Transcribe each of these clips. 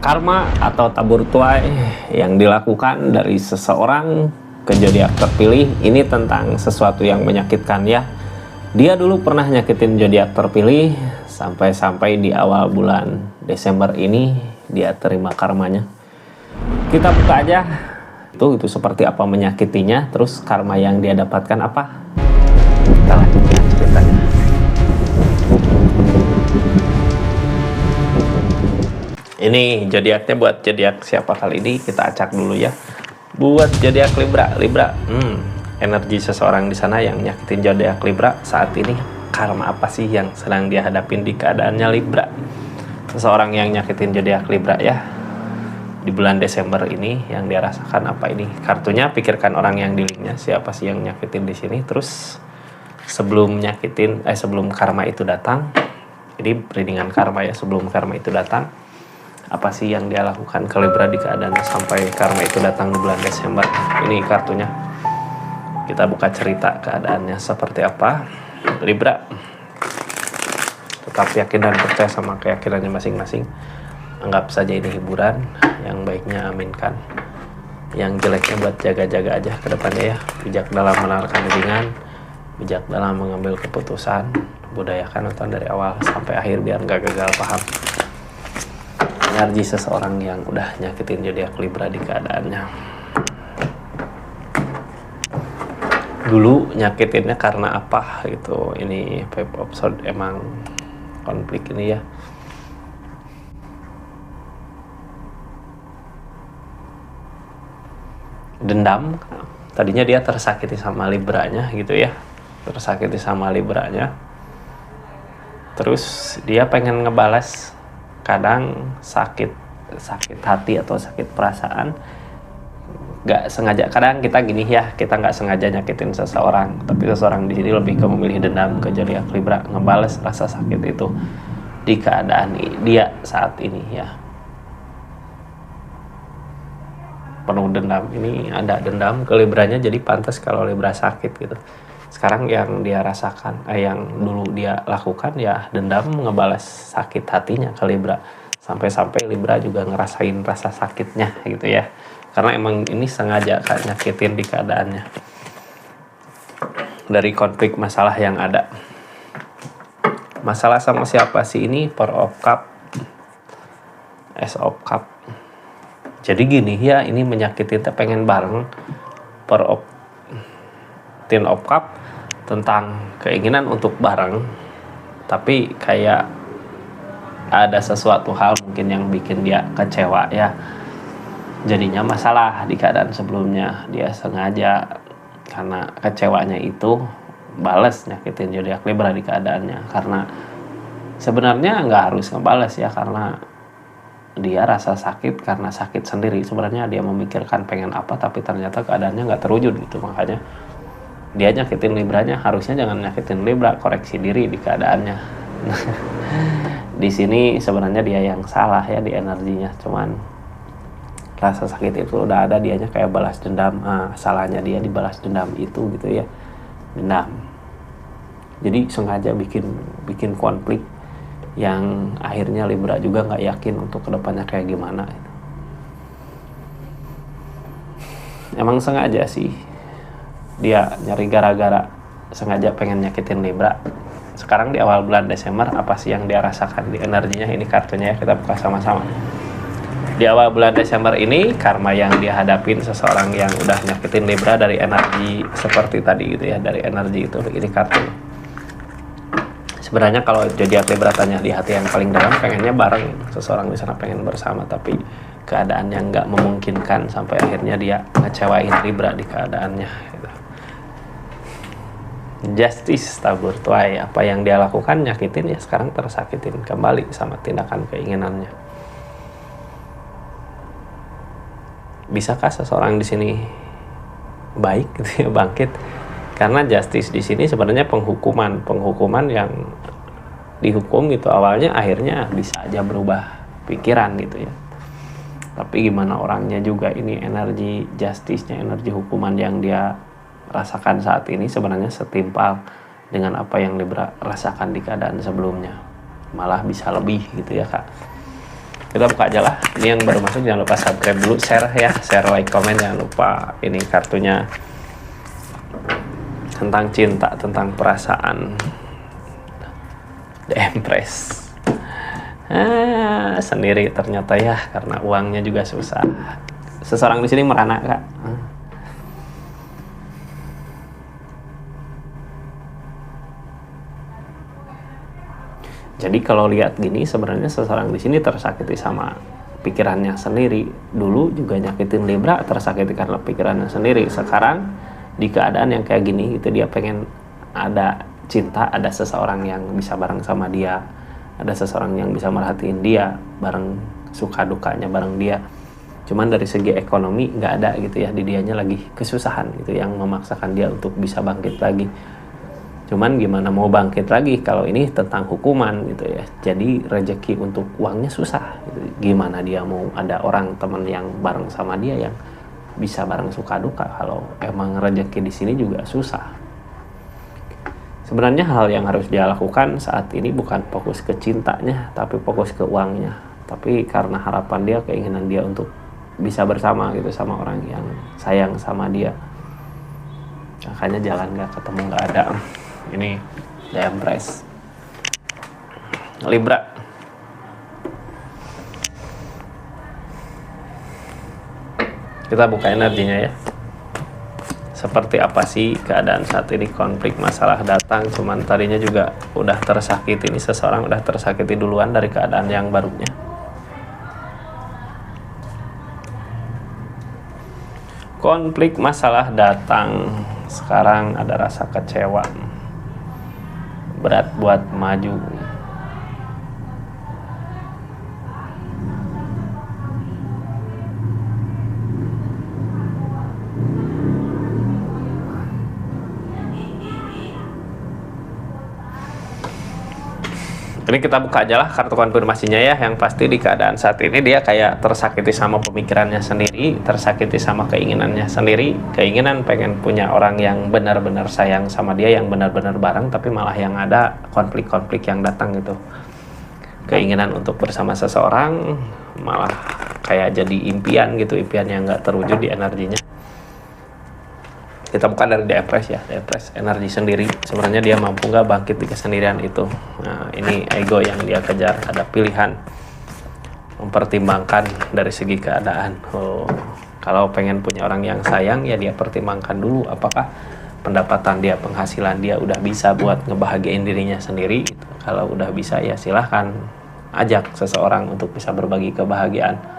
Karma atau tabur tuai yang dilakukan dari seseorang ke zodiak terpilih ini tentang sesuatu yang menyakitkan ya. Dia dulu pernah nyakitin zodiak terpilih sampai-sampai di awal bulan Desember ini dia terima karmanya. Kita buka aja itu seperti apa menyakitinya, terus karma yang dia dapatkan apa. Kita lanjutkan ceritanya. Ini zodiaknya buat zodiak siapa kali ini kita acak dulu ya. Buat zodiak Libra, energi seseorang di sana yang nyakitin zodiak Libra saat ini, karma apa sih yang sedang dia hadapin di keadaannya Libra? Seseorang yang nyakitin zodiak Libra ya di bulan Desember ini yang dia rasakan apa ini? Kartunya pikirkan orang yang di linknya, siapa sih yang nyakitin di sini. Terus sebelum karma itu datang, ini readingan karma ya, sebelum karma itu datang apa sih yang dia lakukan ke Libra di keadaannya sampai karma itu datang di bulan Desember. Ini kartunya, kita buka cerita keadaannya seperti apa. Libra tetap yakin dan percaya sama keyakinannya masing-masing, anggap saja ini hiburan. Yang baiknya aminkan, yang jeleknya buat jaga-jaga aja ke depannya ya. Bijak dalam menawarkan readingan, bijak dalam mengambil keputusan, budayakan nonton dari awal sampai akhir biar nggak gagal paham. Energi seseorang yang udah nyakitin zodiak Libra di keadaannya. Dulu nyakitinnya karena apa gitu. Ini Five of Swords emang konflik ini ya. Dendam. Tadinya dia tersakiti sama Libranya gitu ya. Tersakiti sama Libranya. Terus dia pengen ngebalas, kadang sakit hati atau sakit perasaan, nggak sengaja. Kadang kita gini ya, kita nggak sengaja nyakitin seseorang, tapi seseorang di sini lebih ke memilih dendam ke zodiak Libra, ngebales rasa sakit itu di keadaan dia saat ini ya. Penuh dendam, ini ada dendam ke Libranya, jadi pantas kalau Libra sakit gitu. Sekarang yang dia rasakan, yang dulu dia lakukan ya dendam, ngebalas sakit hatinya ke Libra. Sampai-sampai Libra juga ngerasain rasa sakitnya gitu ya. Karena emang ini sengaja nyakitin di keadaannya. Dari konflik masalah yang ada. Masalah sama siapa sih ini? Four of Cup, Ace of Cup. Jadi gini ya, ini menyakitin pengen bareng. Ten of Cup tentang keinginan untuk bareng, tapi kayak ada sesuatu hal mungkin yang bikin dia kecewa ya, jadinya masalah di keadaan sebelumnya. Dia sengaja karena kecewanya itu balas nyakitin zodiak Libra di keadaannya, karena sebenarnya nggak harus ngebales ya, karena dia rasa sakit karena sakit sendiri. Sebenarnya dia memikirkan pengen apa, tapi ternyata keadaannya nggak terwujud gitu. Makanya dia nyakitin Libranya. Harusnya jangan nyakitin Libra, koreksi diri di keadaannya. Di sini sebenarnya dia yang salah ya di energinya, cuman rasa sakit itu udah ada, dianya kayak balas dendam. Salahnya dia dibalas dendam itu gitu ya, dendam. Jadi sengaja bikin konflik yang akhirnya Libra juga nggak yakin untuk kedepannya kayak gimana. Emang sengaja sih dia nyari gara-gara, sengaja pengen nyakitin Libra. Sekarang di awal bulan Desember apa sih yang dia rasakan di energinya? Ini kartunya ya, kita buka sama-sama. Di awal bulan Desember ini, karma yang dia hadapin seseorang yang udah nyakitin Libra dari energi seperti tadi gitu ya, dari energi itu. Ini kartu. Sebenarnya kalau zodiak Libra tanya di hati yang paling dalam, pengennya bareng, seseorang di sana pengen bersama, tapi keadaan yang nggak memungkinkan sampai akhirnya dia ngecewain Libra di keadaannya gitu. Justice, tabur tuai, apa yang dia lakukan nyakitin ya, sekarang tersakitin kembali sama tindakan keinginannya. Bisakah seseorang di sini baik gitu ya, bangkit? Karena justice di sini sebenarnya penghukuman yang dihukum gitu awalnya, akhirnya bisa aja berubah pikiran gitu ya. Tapi gimana orangnya juga, ini energi justice-nya, energi hukuman yang dia rasakan saat ini sebenarnya setimpal dengan apa yang Libra rasakan di keadaan sebelumnya. Malah bisa lebih gitu ya Kak. Kita buka aja lah. Ini yang baru masuk jangan lupa subscribe dulu, share ya, share, like, komen, jangan lupa. Ini kartunya tentang cinta, tentang perasaan. The Empress. Sendiri ternyata ya, karena uangnya juga susah. Seseorang di sini merana kak. Jadi kalau lihat gini sebenarnya seseorang di sini tersakiti sama pikirannya sendiri. Dulu juga nyakitin Libra, tersakiti karena pikirannya sendiri. Sekarang di keadaan yang kayak gini itu dia pengen ada cinta, ada seseorang yang bisa bareng sama dia, ada seseorang yang bisa merhatiin dia, bareng suka dukanya bareng dia. Cuman dari segi ekonomi nggak ada gitu ya, di dianya lagi kesusahan gitu yang memaksakan dia untuk bisa bangkit lagi. Cuman gimana mau bangkit lagi kalau ini tentang hukuman gitu ya. Jadi rezeki untuk uangnya susah gitu. Gimana dia mau ada orang teman yang bareng sama dia yang bisa bareng suka duka kalau emang rezeki di sini juga susah. Sebenarnya hal yang harus dia lakukan saat ini bukan fokus ke cintanya, tapi fokus ke uangnya. Tapi karena harapan dia, keinginan dia untuk bisa bersama gitu sama orang yang sayang sama dia, makanya jalan nggak ketemu, nggak ada. Ini The Empress. Libra. Kita buka energinya ya. Seperti apa sih keadaan saat ini? Konflik, masalah datang, cuman tadinya juga udah tersakiti. Ini seseorang udah tersakiti duluan dari keadaan yang barunya. Konflik, masalah datang. Sekarang ada rasa kecewa. Berat buat maju. Ini kita buka aja lah kartu konfirmasinya ya. Yang pasti di keadaan saat ini dia kayak tersakiti sama pemikirannya sendiri, tersakiti sama keinginannya sendiri. Keinginan pengen punya orang yang benar-benar sayang sama dia, yang benar-benar bareng, tapi malah yang ada konflik-konflik yang datang gitu. Keinginan untuk bersama seseorang malah kayak jadi impian gitu, impian yang nggak terwujud di energinya. Kita buka dari The Empress ya, The Empress energi sendiri. Sebenarnya dia mampu nggak bangkit di kesendirian itu. Nah, ini ego yang dia kejar, ada pilihan, mempertimbangkan dari segi keadaan. Kalau pengen punya orang yang sayang ya dia pertimbangkan dulu apakah pendapatan dia, penghasilan dia udah bisa buat ngebahagiain dirinya sendiri. Gitu. Kalau udah bisa ya silahkan ajak seseorang untuk bisa berbagi kebahagiaan.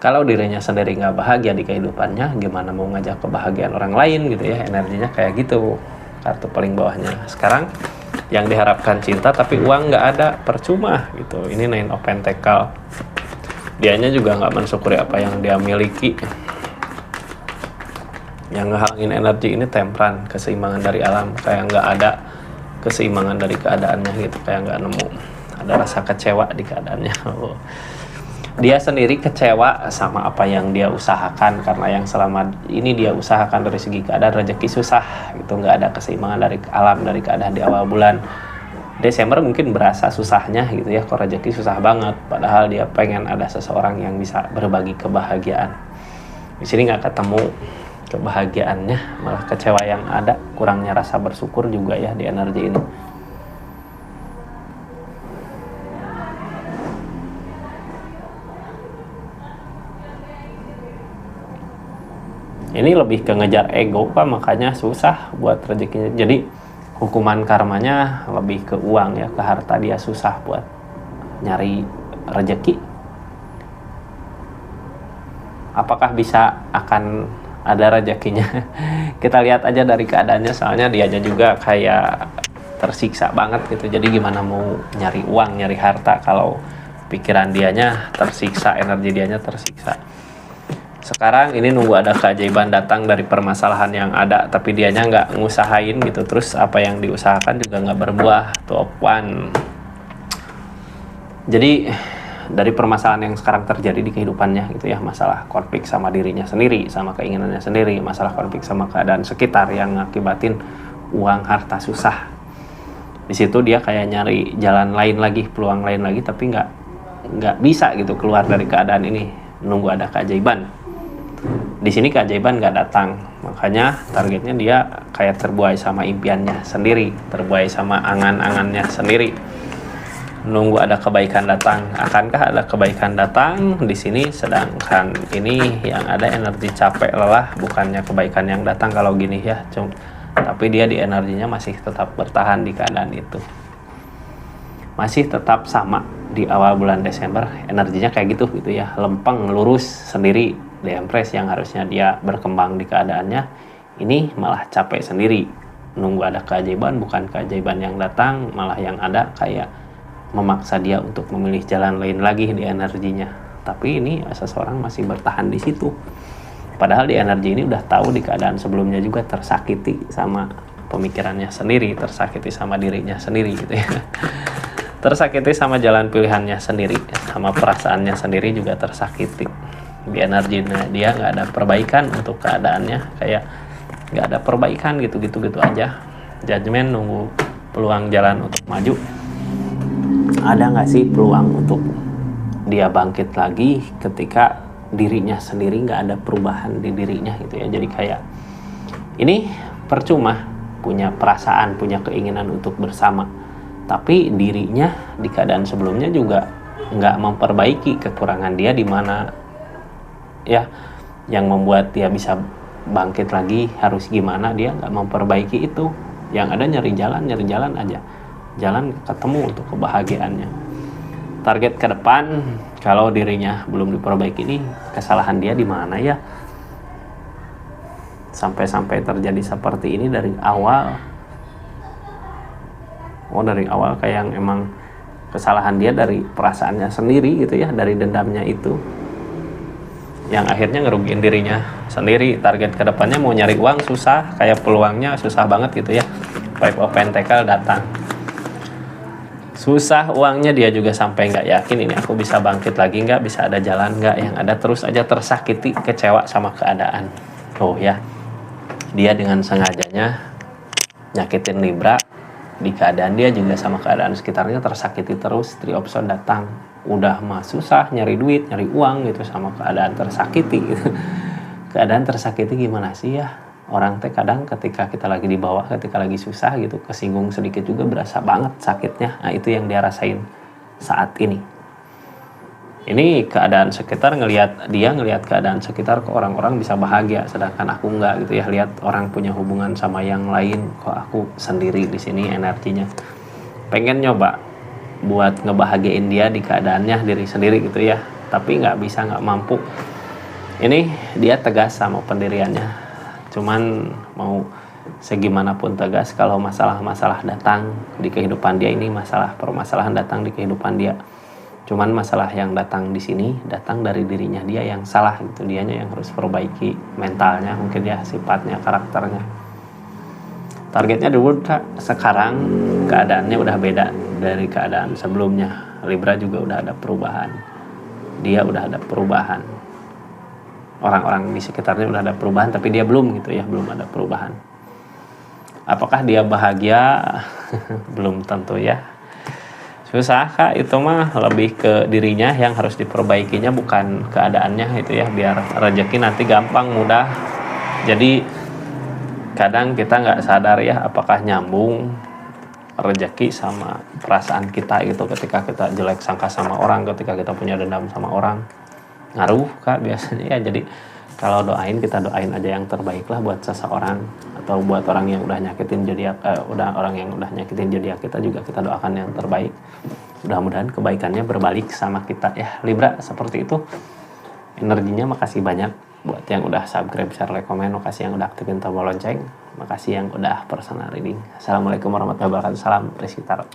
Kalau dirinya sendiri nggak bahagia di kehidupannya, gimana mau ngajak kebahagiaan orang lain gitu ya, energinya kayak gitu. Kartu paling bawahnya. Sekarang yang diharapkan cinta tapi uang nggak ada, percuma gitu. Ini Nine of Pentacle. Dianya juga nggak mensyukuri apa yang dia miliki. Yang ngehalangin energi ini Temperance, keseimbangan dari alam. Kayak nggak ada keseimbangan dari keadaannya gitu, kayak nggak nemu. Ada rasa kecewa di keadaannya. Dia sendiri kecewa sama apa yang dia usahakan, karena yang selama ini dia usahakan dari segi keadaan rezeki susah gitu, nggak ada keseimbangan dari alam, dari keadaan di awal bulan Desember mungkin berasa susahnya gitu ya, kok rezeki susah banget, padahal dia pengen ada seseorang yang bisa berbagi kebahagiaan. Di sini nggak ketemu kebahagiaannya, malah kecewa yang ada, kurangnya rasa bersyukur juga ya di energi ini. Ini lebih ke ngejar ego Pak, makanya susah buat rezekinya. Jadi hukuman karmanya lebih ke uang ya, ke harta, dia susah buat nyari rezeki. Apakah bisa akan ada rezekinya? Kita lihat aja dari keadaannya, soalnya dia juga kayak tersiksa banget gitu. Jadi gimana mau nyari uang, nyari harta kalau pikiran dianya tersiksa, energi dianya tersiksa. Sekarang ini nunggu ada keajaiban datang dari permasalahan yang ada, tapi dianya nggak ngusahain gitu, terus apa yang diusahakan juga nggak berbuah. Two of Wands. Jadi dari permasalahan yang sekarang terjadi di kehidupannya gitu ya, masalah konflik sama dirinya sendiri, sama keinginannya sendiri, masalah konflik sama keadaan sekitar yang ngakibatin uang harta susah. Di situ dia kayak nyari jalan lain lagi, peluang lain lagi, tapi nggak nggak bisa gitu keluar dari keadaan ini, nunggu ada keajaiban. Di sini keajaiban nggak datang, makanya targetnya dia kayak terbuai sama impiannya sendiri, terbuai sama angan-angannya sendiri, nunggu ada kebaikan datang. Akankah ada kebaikan datang di sini? Sedangkan ini yang ada energi capek, lelah, bukannya kebaikan yang datang kalau gini ya, tapi dia di energinya masih tetap bertahan di keadaan itu, masih tetap sama di awal bulan Desember energinya kayak gitu ya, lempeng lurus sendiri, dempres. Yang harusnya dia berkembang di keadaannya, ini malah capek sendiri, nunggu ada keajaiban, bukan keajaiban yang datang, malah yang ada kayak memaksa dia untuk memilih jalan lain lagi di energinya. Tapi ini seseorang masih bertahan di situ, padahal di energi ini udah tahu di keadaan sebelumnya juga tersakiti sama pemikirannya sendiri, tersakiti sama dirinya sendiri gitu ya. Tersakiti sama jalan pilihannya sendiri, sama perasaannya sendiri juga tersakiti. Di energinya dia nggak ada perbaikan untuk keadaannya, kayak nggak ada perbaikan gitu aja. Judgment, nunggu peluang jalan untuk maju. Ada nggak sih peluang untuk dia bangkit lagi ketika dirinya sendiri nggak ada perubahan di dirinya gitu ya. Jadi kayak ini percuma punya perasaan, punya keinginan untuk bersama, tapi dirinya di keadaan sebelumnya juga nggak memperbaiki kekurangan dia di mana ya, yang membuat dia bisa bangkit lagi harus gimana, dia nggak memperbaiki itu. Yang ada nyari jalan aja, jalan ketemu untuk kebahagiaannya. Target ke depan, kalau dirinya belum diperbaiki, ini kesalahan dia di mana ya, sampai terjadi seperti ini dari awal. Dari awal kayak yang emang kesalahan dia dari perasaannya sendiri gitu ya, dari dendamnya itu, yang akhirnya ngerugiin dirinya sendiri. Target kedepannya mau nyari uang susah, kayak peluangnya susah banget gitu ya. Five of Pentacle datang, susah uangnya, dia juga sampai nggak yakin ini aku bisa bangkit lagi nggak, bisa ada jalan nggak. Yang ada terus aja tersakiti, kecewa sama keadaan. Ya, dia dengan sengajanya nyakitin Libra, di keadaan dia juga sama keadaan sekitarnya tersakiti terus. Three of Swords datang, udah mah susah nyari duit, nyari uang gitu, sama keadaan tersakiti gitu. Keadaan tersakiti gimana sih ya, orang teh kadang ketika kita lagi di bawah, ketika lagi susah gitu, kesinggung sedikit juga berasa banget sakitnya. Nah itu yang dia rasain saat ini. Ini keadaan sekitar ngelihat keadaan sekitar, kok orang-orang bisa bahagia sedangkan aku enggak gitu ya. Lihat orang punya hubungan sama yang lain, kok aku sendiri di sini energinya. Pengen nyoba buat ngebahagiain dia di keadaannya diri sendiri gitu ya, tapi nggak bisa, nggak mampu. Ini dia tegas sama pendiriannya, cuman mau segimanapun tegas, kalau masalah-masalah datang di kehidupan dia, ini permasalahan datang di kehidupan dia, cuman masalah yang datang di sini datang dari dirinya dia yang salah gitu. Dianya yang harus perbaiki mentalnya, mungkin ya, sifatnya, karakternya. Targetnya dulu sekarang keadaannya udah beda dari keadaan sebelumnya. Libra juga udah ada perubahan, dia udah ada perubahan, orang-orang di sekitarnya udah ada perubahan, tapi dia belum gitu ya, belum ada perubahan. Apakah dia bahagia? Belum tentu ya. Susah Kak, itu mah lebih ke dirinya yang harus diperbaikinya, bukan keadaannya itu ya, biar rezeki nanti gampang, mudah. Jadi kadang kita nggak sadar ya, apakah nyambung rezeki sama perasaan kita gitu. Ketika kita jelek sangka sama orang, ketika kita punya dendam sama orang, ngaruh Kak biasanya ya. Jadi kalau kita doain aja yang terbaik lah buat seseorang, atau buat orang yang udah nyakitin zodiak kita juga kita doakan yang terbaik. Mudah-mudahan kebaikannya berbalik sama kita ya Libra, seperti itu energinya. Makasih banyak buat yang udah subscribe, share, like, komen. Makasih yang udah aktifin tombol lonceng. Makasih yang udah personal reading. Assalamualaikum warahmatullahi wabarakatuh. Salam Rizky Tarot.